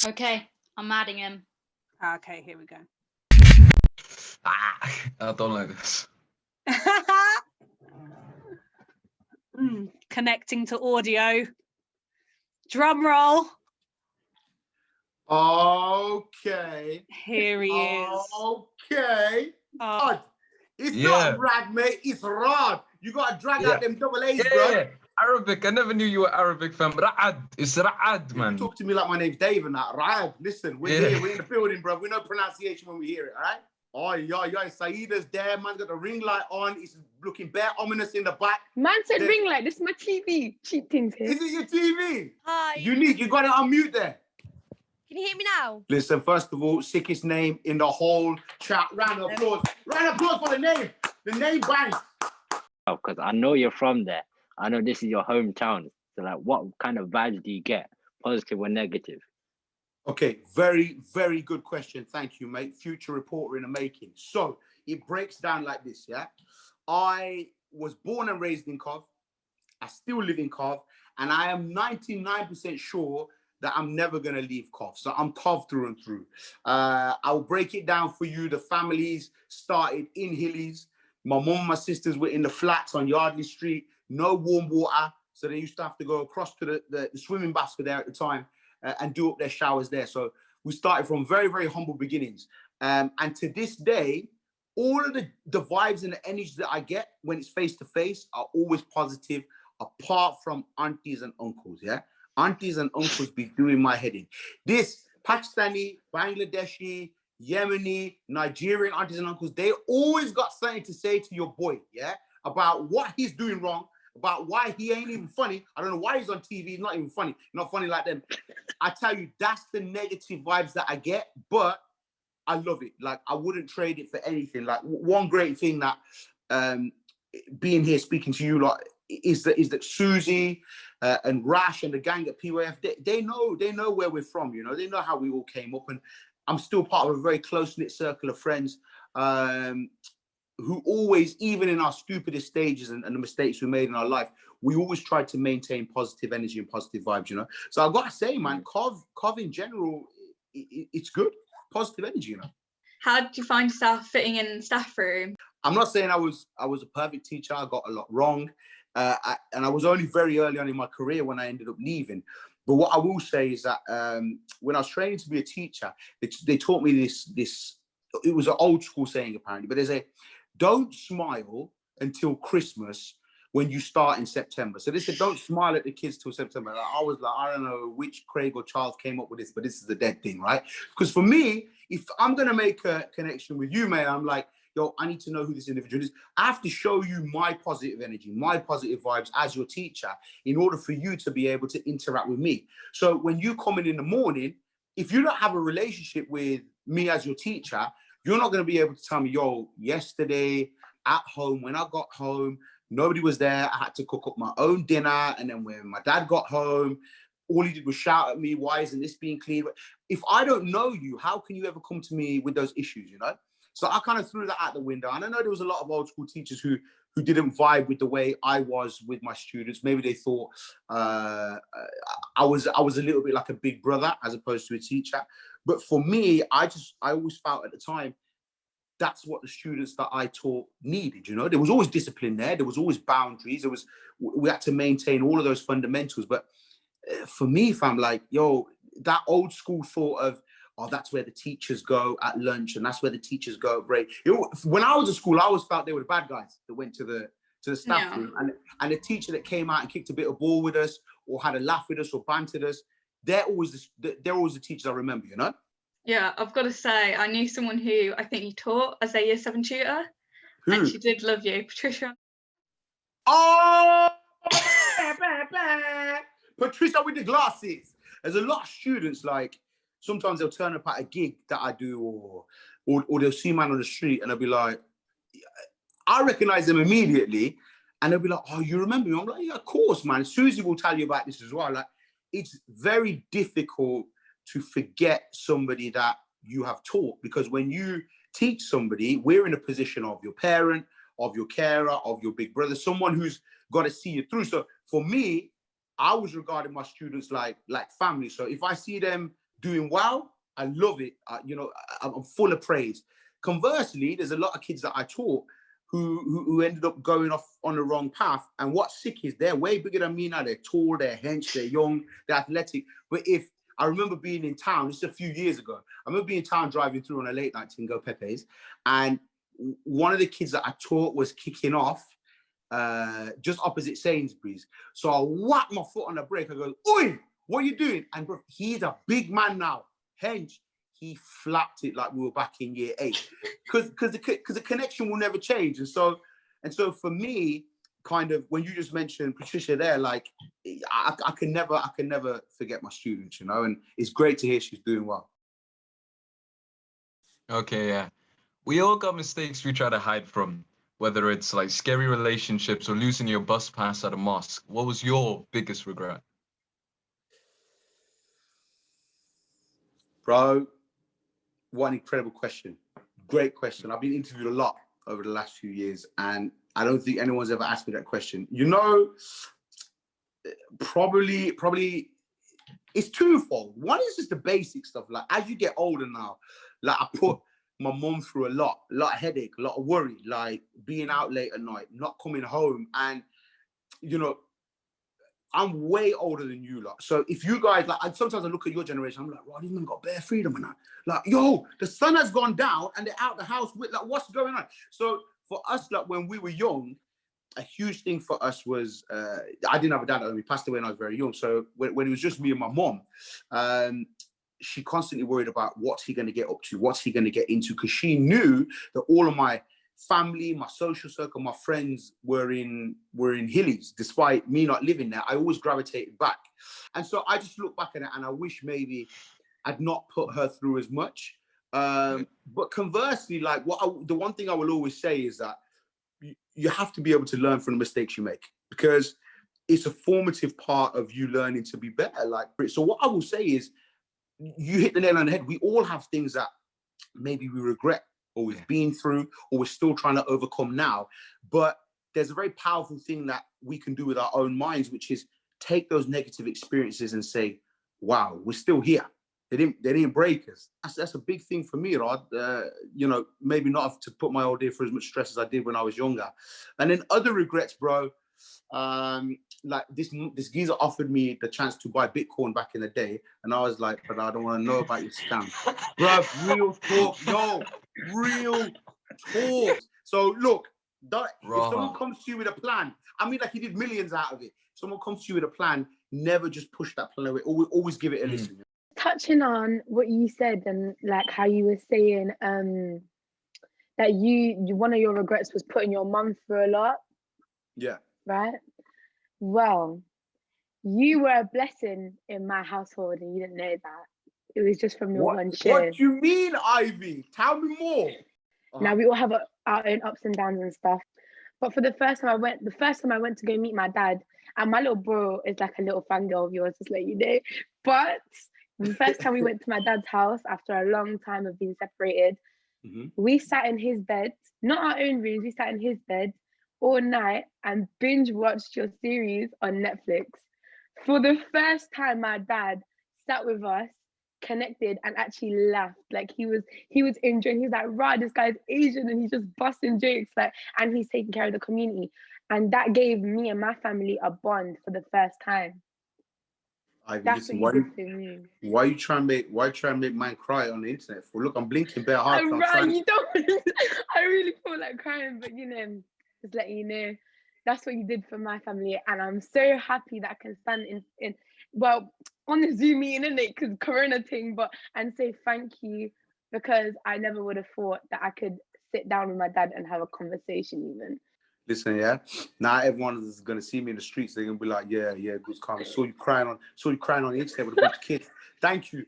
Okay, I'm adding him. Okay, here we go. I don't like this. Connecting to audio. Drum roll. Okay. Here he is. Okay. Rod. It's not Rad, mate. It's Rod. You got to drag out them double A's, bro. Yeah. Arabic. I never knew you were Arabic, fam. Ra'ad. It's Ra'ad, man. You talk to me like my name's Dave and that. Ra'ad. Listen, we're here. We're in the building, bro. We know pronunciation when we hear it, all right? Oh, yeah. Saida's there. Man's got the ring light on. It's looking bare ominous in the back. Man said ring light. This is my TV. Cheap things here. Is it your TV? Hi. Unique. You got it on mute there. Can you hear me now? Listen, first of all, sickest name in the whole chat. Round of applause. Round of applause for the name. The name bangs. Because I know you're from there. I know this is your hometown. So, like, what kind of vibes do you get? Positive or negative? Okay, very, very good question. Thank you, mate. Future reporter in the making. So it breaks down like this, yeah? I was born and raised in Cov. I still live in Cov. And I am 99% sure that I'm never going to leave Cov. So I'm Cov through and through. I'll break it down for you. The families started in Hillies. My mum and my sisters were in the flats on Yardley Street. No warm water. So they used to have to go across to the swimming baths were there at the time and do up their showers there. So we started from very, very humble beginnings. And to this day, all of the vibes and the energy that I get when it's face to face are always positive, apart from aunties and uncles, yeah? Aunties and uncles be doing my head in. This Pakistani, Bangladeshi, Yemeni, Nigerian aunties and uncles, they always got something to say to your boy, yeah? About what he's doing wrong, about why he ain't even funny. I don't know why he's on TV. He's not even funny. Not funny like them. I tell you, that's the negative vibes that I get, but I love it. Like, I wouldn't trade it for anything. Like, one great thing that being here speaking to you like is that Susie and Rash and the gang at PYF, they know where we're from, you know. They know how we all came up, and I'm still part of a very close-knit circle of friends who always, even in our stupidest stages and the mistakes we made in our life, we always tried to maintain positive energy and positive vibes, you know. So I've got to say, man, Cov in general, it's good. Positive energy, you know. How did you find yourself fitting in the staff room? I'm not saying I was a perfect teacher. I got a lot wrong. And I was only very early on in my career when I ended up leaving. But what I will say is that when I was training to be a teacher, they taught me this, it was an old school saying apparently, but they say, don't smile until Christmas when you start in September. So they said, don't smile at the kids till September. Like, I was like, I don't know which Craig or Charles came up with this, but this is the dead thing, right? Because for me, if I'm going to make a connection with you, man, I'm like, yo, I need to know who this individual is. I have to show you my positive energy, my positive vibes as your teacher in order for you to be able to interact with me. So when you come in the morning, if you don't have a relationship with me as your teacher, you're not going to be able to tell me, yo, yesterday at home, when I got home, nobody was there. I had to cook up my own dinner. And then when my dad got home, all he did was shout at me, why isn't this being clean? If I don't know you, how can you ever come to me with those issues, you know? So I kind of threw that out the window. And I know there was a lot of old school teachers who didn't vibe with the way I was with my students. Maybe they thought I was a little bit like a big brother as opposed to a teacher. But for me, I always felt at the time, that's what the students that I taught needed, you know? There was always discipline there. There was always boundaries. We had to maintain all of those fundamentals. But for me, fam, like, yo, that old school thought of, oh, that's where the teachers go at lunch and that's where the teachers go at break. When I was at school, I always felt they were the bad guys that went to the staff room. And the teacher that came out and kicked a bit of ball with us or had a laugh with us or bantered us, they're always the teachers I remember, you know? Yeah, I've got to say, I knew someone who I think you taught as a year 7 tutor. Who? And she did love you, Patricia. Oh, Patricia with the glasses. There's a lot of students, like, sometimes they'll turn up at a gig that I do or they'll see a man on the street and they'll be like, I recognize them immediately and they'll be like, oh, you remember me? I'm like, yeah, of course, man. Susie will tell you about this as well. Like, it's very difficult to forget somebody that you have taught, because when you teach somebody, we're in a position of your parent, of your carer, of your big brother, someone who's got to see you through. So for me, I was regarding my students like family. So if I see them doing well. I love it. I'm full of praise. Conversely, there's a lot of kids that I taught who ended up going off on the wrong path. And what's sick is they're way bigger than me now. They're tall, they're hench, they're young, they're athletic. But if I remember being in town, this is a few years ago, I remember being in town driving through on a late night to go Pepe's. And one of the kids that I taught was kicking off just opposite Sainsbury's. So I whacked my foot on the brake. I go, oi, what are you doing? And bro, he's a big man now, hench. He flapped it like we were back in year 8, because the connection will never change. And so for me, kind of when you just mentioned Patricia there, like I can never forget my students, you know, and it's great to hear she's doing well. Okay, yeah. We all got mistakes we try to hide from, whether it's like scary relationships or losing your bus pass at a mosque. What was your biggest regret? Bro, what an incredible question. Great question. I've been interviewed a lot over the last few years, and I don't think anyone's ever asked me that question. You know, probably it's twofold. One is just the basic stuff. Like as you get older now, like I put my mum through a lot of headache, a lot of worry, like being out late at night, not coming home. And, you know, I'm way older than you lot. So if you guys, like, sometimes I look at your generation, I'm like, wow, these men got bare freedom and that. Like, yo, the sun has gone down and they're out the house with, like, what's going on? So for us, like, when we were young, a huge thing for us was, I didn't have a dad. He passed away when I was very young. So when it was just me and my mom, she constantly worried about what's he going to get up to, what's he going to get into, because she knew that all of my family, my social circle, my friends were in Hillies. Despite me not living there, I always gravitated back. And so I just look back at it and I wish maybe I'd not put her through as much. But conversely, like the one thing I will always say is that you have to be able to learn from the mistakes you make, because it's a formative part of you learning to be better. Like, so what I will say is, you hit the nail on the head. We all have things that maybe we regret, or we've been through, or we're still trying to overcome now. But there's a very powerful thing that we can do with our own minds, which is take those negative experiences and say, wow, we're still here. They didn't break us. That's a big thing for me, Rod. You know, maybe not have to put my old day through as much stress as I did when I was younger. And then other regrets, bro. Like this geezer offered me the chance to buy Bitcoin back in the day, and I was like, but I don't want to know about your scam. Bro, real talk, yo, real talk. So look, if someone comes to you with a plan, I mean, like he did millions out of it. Someone comes to you with a plan, never just push that plan away. Always give it a listen. Touching on what you said and like how you were saying that you one of your regrets was putting your mum through a lot. Yeah. Right? Well, you were a blessing in my household and you didn't know that. It was just from your one share. What do you mean, Ivy? Tell me more. Now we all have our own ups and downs and stuff. But for the first time I went to go meet my dad, and my little bro is like a little fangirl of yours, just let you know. But the first time we went to my dad's house after a long time of being separated, we sat in his bed, not our own rooms, we sat in his bed all night and binge watched your series on Netflix. For the first time, my dad sat with us, connected, and actually laughed. Like he was enjoying. He was like, right, this guy's Asian and he's just busting jokes, like, and he's taking care of the community. And that gave me and my family a bond for the first time. That's listen, what you did for me. Why you trying to make man cry on the internet for? Look, I'm blinking bare hard. You don't. I really feel like crying, but you know, just letting you know, that's what you did for my family, and I'm so happy that I can stand in on the Zoom meeting, innit, because Corona thing, and say thank you, because I never would have thought that I could sit down with my dad and have a conversation even. Listen, yeah. Now everyone is gonna see me in the streets. They're gonna be like, yeah, Guz Khan. Saw you crying on the internet with a bunch of kids. Thank you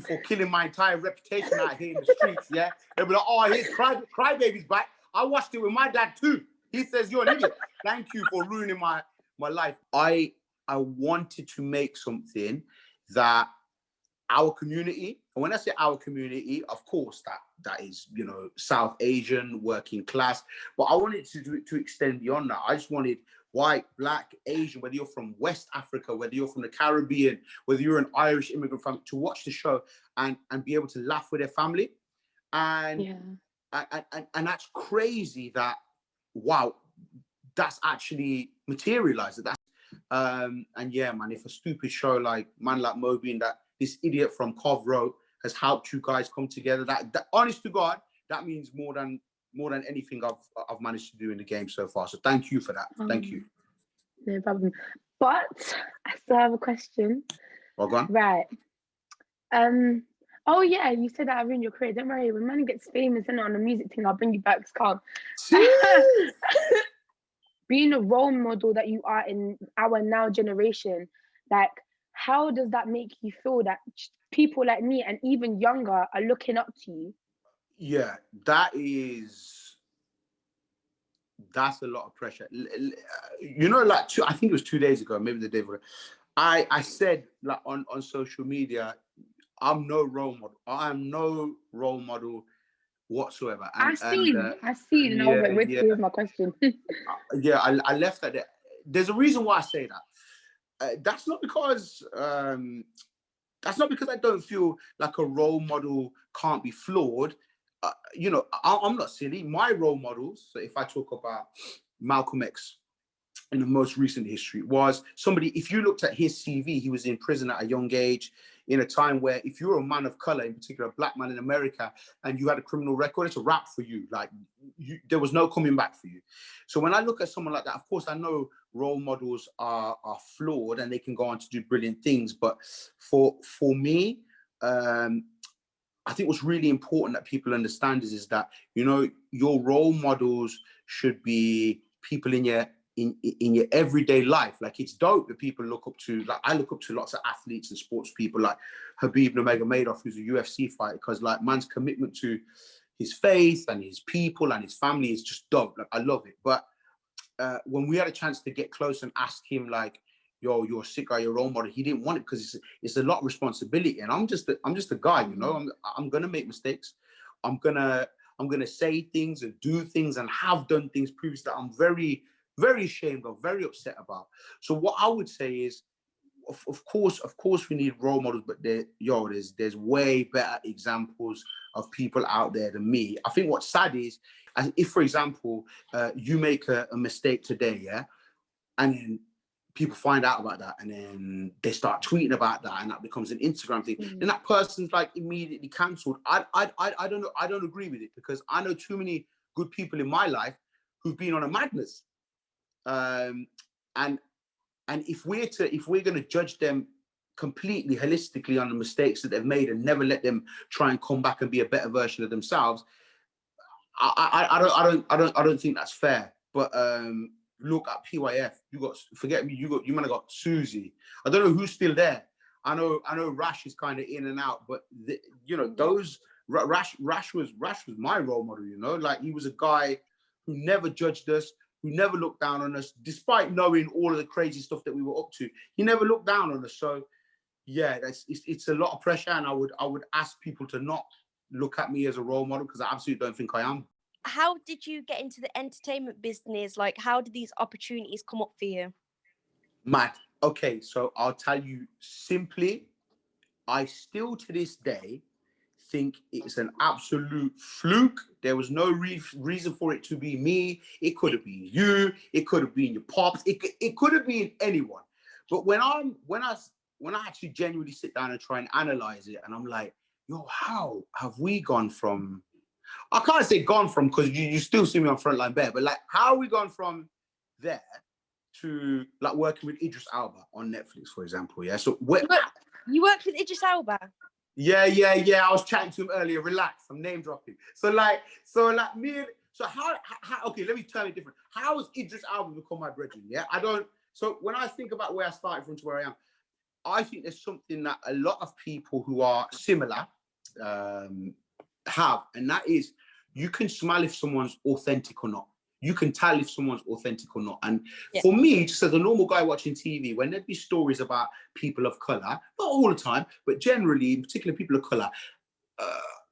for killing my entire reputation out here in the streets. Yeah. They'll be like, oh, here's Crybaby's back. I watched it with my dad too. He says you're an idiot. Thank you for ruining my life. I wanted to make something that our community. And when I say our community, of course, that is, you know, South Asian, working class. But I wanted to extend beyond that. I just wanted white, black, Asian, whether you're from West Africa, whether you're from the Caribbean, whether you're an Irish immigrant family, to watch the show and be able to laugh with their family. And and that's crazy that, wow, that's actually materialized. That's and yeah, man, if a stupid show like Man Like Moby and that this idiot from Cov wrote has helped you guys come together, that honest to God, that means more than anything I've managed to do in the game so far. So thank you for that. Thank you. No problem. But I still have a question. Well, go on. Right. Oh yeah, you said that I ruined your career. Don't worry, when man gets famous and on the music thing, I'll bring you back. It's calm. Being a role model that you are in our now generation, like, how does that make you feel that people like me and even younger are looking up to you? Yeah, that's a lot of pressure. You know, like I think it was 2 days ago, maybe the day before, I said, like, on social media, I'm no role model. I'm no role model whatsoever. I seen, and I was like, where's my question? I left that there. There's a reason why I say that. That's not because I don't feel like a role model can't be flawed. You know, I'm not silly. My role models, so if I talk about Malcolm X in the most recent history, was somebody, if you looked at his CV, he was in prison at a young age, in a time where if you're a man of color, in particular a black man in America, and you had a criminal record, it's a wrap for you. Like, there was no coming back for you. So when I look at someone like that, of course, I know role models are flawed and they can go on to do brilliant things. But for me, I think what's really important that people understand is that, you know, your role models should be people in your everyday life. Like, it's dope that people look up to, like, I look up to lots of athletes and sports people like Khabib Nurmagomedov, who's a UFC fighter, because, like, man's commitment to his faith and his people and his family is just dope. Like, I love it. But when we had a chance to get close and ask him, like, yo, you're a sick guy, you're a role model, he didn't want it because it's a lot of responsibility. And I'm just a guy, you know. I'm gonna make mistakes. I'm gonna say things and do things and have done things previously that I'm very, very ashamed of, very upset about. So what I would say is, of course we need role models, but there's way better examples of people out there than me. I think what's sad is, if, for example, you make a mistake today, yeah, and then people find out about that, and then they start tweeting about that, and that becomes an Instagram thing. Then that person's like immediately cancelled. I don't know. I don't agree with it, because I know too many good people in my life who've been on a madness. And if we're going to judge them completely holistically on the mistakes that they've made and never let them try and come back and be a better version of themselves, I don't think that's fair. But look at PYF. You might have got Susie. I don't know who's still there. I know Rash is kind of in and out, but you know, those Rash was my role model. You know, like, he was a guy who never judged us, who never looked down on us, despite knowing all of the crazy stuff that we were up to. He never looked down on us. So yeah, it's a lot of pressure, and I would ask people to not look at me as a role model, because I absolutely don't think I am. How did you get into the entertainment business? Like, how did these opportunities come up for you? Matt, okay, so I'll tell you simply, I still to this day think it's an absolute fluke. There was no reason for it to be me. It could have been you. It could have been your pops. It could have been anyone. But when I actually genuinely sit down and try and analyze it, and I'm like, yo, how have we gone from? I can't say gone from, because you still see me on Frontline Bear, but like, how have we gone from there to like working with Idris Elba on Netflix, for example? Yeah. So you worked with Idris Elba? Yeah. I was chatting to him earlier. Relax, I'm name dropping. So how? Okay, let me turn it different. How has Idris Elba become my brethren? Yeah, I don't. So when I think about where I started from to where I am, I think there's something that a lot of people who are similar have, and that is, you can smell if someone's authentic or not. you can tell if someone's authentic or not. And Yeah. for me, just as a normal guy watching TV, when there'd be stories about people of color, not all the time, but generally, in particular people of color,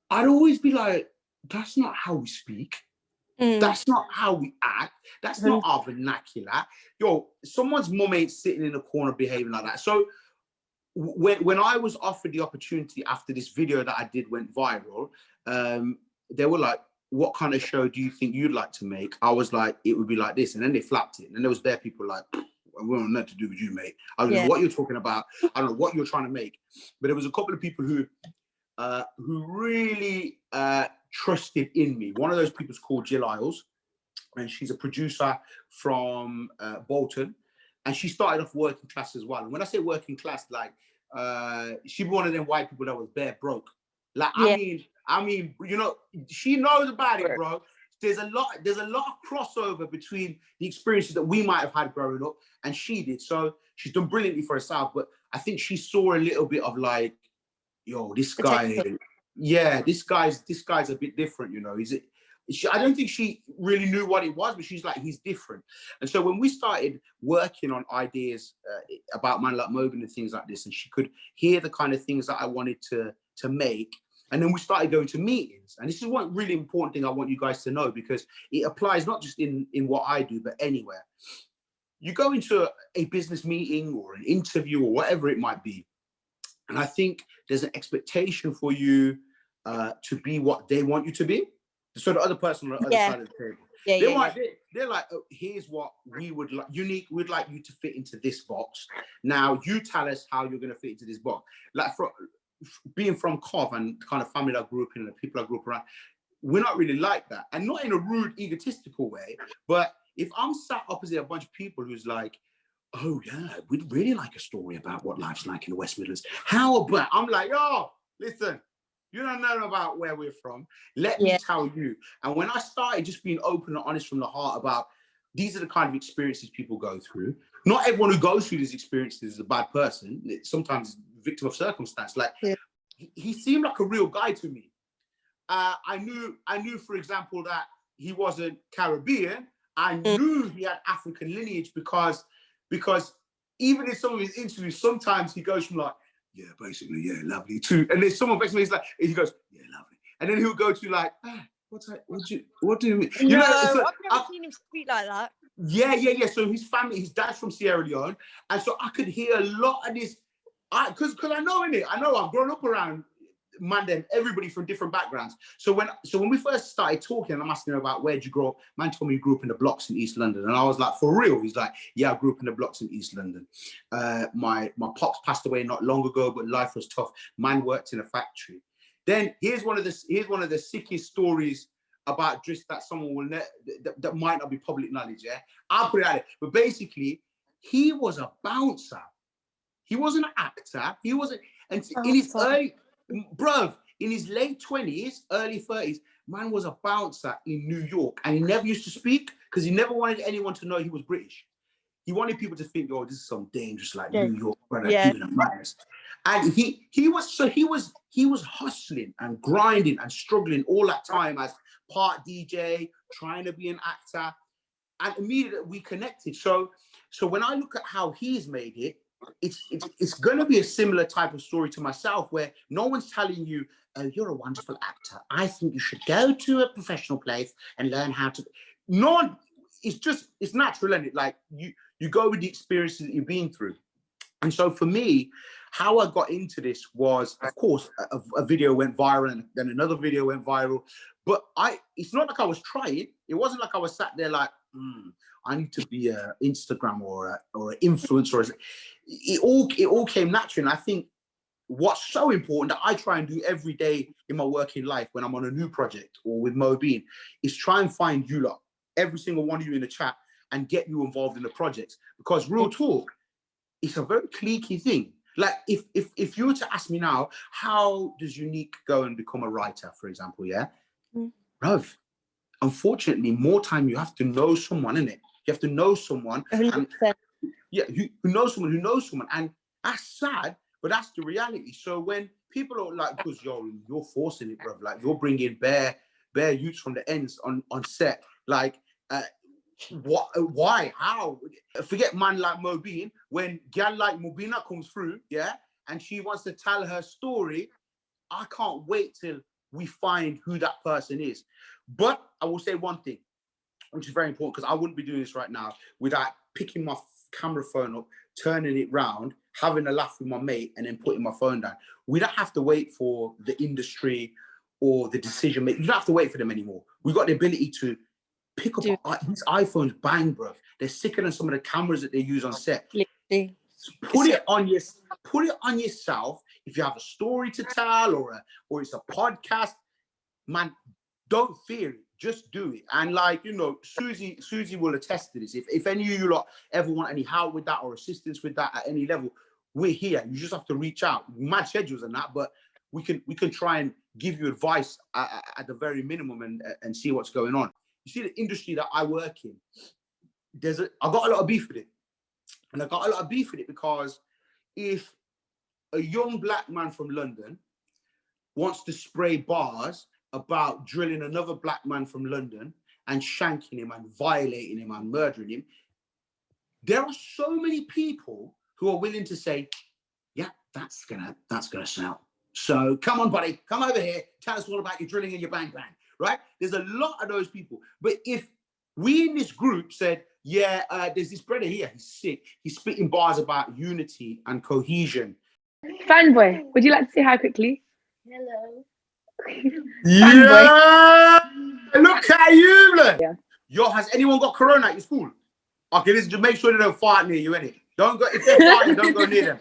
I'd always be like, that's not how we speak. That's not how we act. That's not our vernacular. Yo, someone's mum ain't sitting in a corner behaving like that. So when I was offered the opportunity after this video that I did went viral, they were like, what kind of show do you think you'd like to make? I was like, it would be like this. And then they flapped it. And there was people like, we don't know what to do with you, mate. I don't know what you're talking about. I don't know what you're trying to make. But there was a couple of people who really trusted in me. One of those people is called Jill Isles, and she's a producer from Bolton. And she started off working class as well. And when I say working class, like she was one of them white people that was bare broke. Like I mean, you know, she knows about it, bro. There's a lot of crossover between the experiences that we might have had growing up and she did. So she's done brilliantly for herself. But I think she saw a little bit of like, yo, this guy, this guy's a bit different, you know. I don't think she really knew what it was, but she's like, he's different. And so when we started working on ideas about Man Like Mobin and things like this, and she could hear the kind of things that I wanted to make, and then we started going to meetings. And this is one really important thing I want you guys to know, because it applies not just in what I do, but anywhere. You go into a business meeting or an interview or whatever it might be, and I think there's an expectation for you to be what they want you to be. So the other person on the other side of the table, they're like, oh, here's what we would like, Unique, we'd like you to fit into this box. Now you tell us how you're going to fit into this box. Like being from Cov and the kind of family I grew up in and the people I grew up around, we're not really like that. And not in a rude, egotistical way, but if I'm sat opposite a bunch of people who's like, oh yeah, we'd really like a story about what life's like in the West Midlands. How about, I'm like, yo, listen, you don't know about where we're from. Let me tell you. And when I started just being open and honest from the heart about these are the kind of experiences people go through. Not everyone who goes through these experiences is a bad person. Sometimes victim of circumstance. Like he seemed like a real guy to me. I knew, for example, that he wasn't Caribbean. I knew he had African lineage because even in some of his interviews, sometimes he goes from like, yeah, basically, yeah, lovely too. And there's someone basically he's like, he goes, yeah, lovely. And then he'll go to like, what do you mean? You know, so I've never seen him speak like that. Yeah. So his family, his dad's from Sierra Leone. And so I could hear a lot of this, because I know in it, I've grown up around man, everybody from different backgrounds. So when we first started talking, and I'm asking him about where'd you grow up, man told me he grew up in the blocks in East London. And I was like, for real? He's like, yeah, I grew up in the blocks in East London. My pops passed away not long ago, but life was tough. Man worked in a factory. Then here's one of the sickest stories about Driss that someone will that might not be public knowledge. Yeah, I'll put it out there. But basically, he was a bouncer. He wasn't an actor. He wasn't. And in his in his late 20s, early 30s, man was a bouncer in New York, and he never used to speak because he never wanted anyone to know he was British. He wanted people to think, oh, this is some dangerous like New York brother doing a madness. And he was hustling and grinding and struggling all that time as part DJ, trying to be an actor, and immediately we connected. So when I look at how he's made it, it's going to be a similar type of story to myself, where no one's telling you, oh, you're a wonderful actor, I think you should go to a professional place and learn how to. No one, it's natural, isn't it? Like you go with the experiences that you've been through. And so for me, how I got into this was, of course, a video went viral, and then another video went viral. But it's not like I was trying. It wasn't like I was sat there like, I need to be an Instagram or an influencer. It all came naturally. And I think what's so important that I try and do every day in my working life when I'm on a new project or with Mobin is try and find you lot, every single one of you in the chat, and get you involved in the projects. Because real talk, it's a very cliquey thing. Like if you were to ask me now, how does Unique go and become a writer, for example, yeah? Bruv, unfortunately, more time you have to know someone, innit? You have to know someone. 100%. Who knows someone who knows someone. And that's sad, but that's the reality. So when people are like, because you're forcing it, bruv, like you're bringing bare youths from the ends on set. Like What? Why? How? Forget man like Mobeen. When gal like Mobina comes through, yeah, and she wants to tell her story, I can't wait till we find who that person is. But I will say one thing, which is very important, because I wouldn't be doing this right now without picking my camera phone up, turning it round, having a laugh with my mate, and then putting my phone down. We don't have to wait for the industry or the decision maker. You don't have to wait for them anymore. We've got the ability to pick up these iPhones, bang, bro. They're sicker than some of the cameras that they use on set. Put it on yourself. If you have a story to tell or it's a podcast, man, don't fear it. Just do it. And like, you know, Susie will attest to this. If any of you lot ever want any help with that or assistance with that at any level, we're here. You just have to reach out. Mad schedules and that, but we can try and give you advice at the very minimum and see what's going on. You see, the industry that I work in, I got a lot of beef with it. And I got a lot of beef with it because if a young black man from London wants to spray bars about drilling another black man from London and shanking him and violating him and murdering him, there are so many people who are willing to say, yeah, that's gonna sell. So come on, buddy, come over here, tell us all about your drilling and your bang bang, right? There's a lot of those people. But if we in this group said, yeah, there's this brother here, he's sick, he's spitting bars about unity and cohesion. Fanboy, would you like to say hi quickly? Hello. Yeah, look at you, man. Yeah. Yo, has anyone got corona at your school? Okay, listen, just make sure they don't fart near you, innit? Don't go, if they're farting, don't go near them.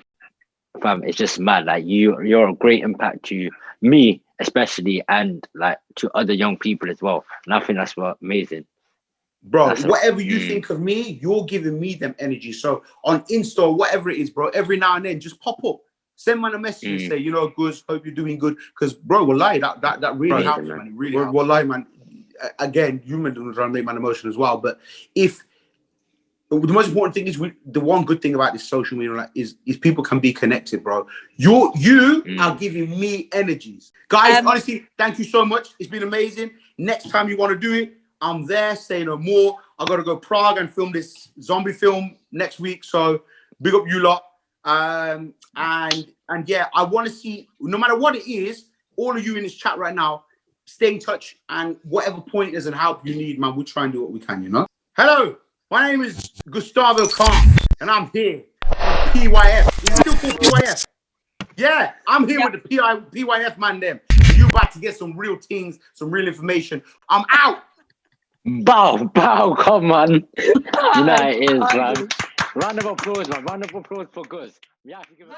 Fam, it's just mad. Like you're a great impact to me, especially, and like to other young people as well. And I think that's what amazing. Bro, whatever you think of me, you're giving me them energy. So on Insta or whatever it is, bro, every now and then just pop up. Send man a message and say, you know, Guz, hope you're doing good. Because, bro, wallahi, that really helps, man. It really helps. Wallahi, man. Again, you men trying to make man emotional as well. But if the most important thing is the one good thing about this social media is people can be connected, bro. You are giving me energies. Guys, honestly, thank you so much. It's been amazing. Next time you want to do it, I'm there, say no more. I got to go Prague and film this zombie film next week. So big up you lot. And yeah, I want to see, no matter what it is, all of you in this chat right now, stay in touch, and whatever pointers and help you need, man, we'll try and do what we can, you know. Hello, my name is Gustavo Khan, and I'm here on PYF. It's still called PYF. Yeah, I'm here with the PYF man them. You about to get some real things, some real information. I'm out. Bow, come on. You know it is, man. Round of applause, man. Round of applause for Guz. Yeah, if you give a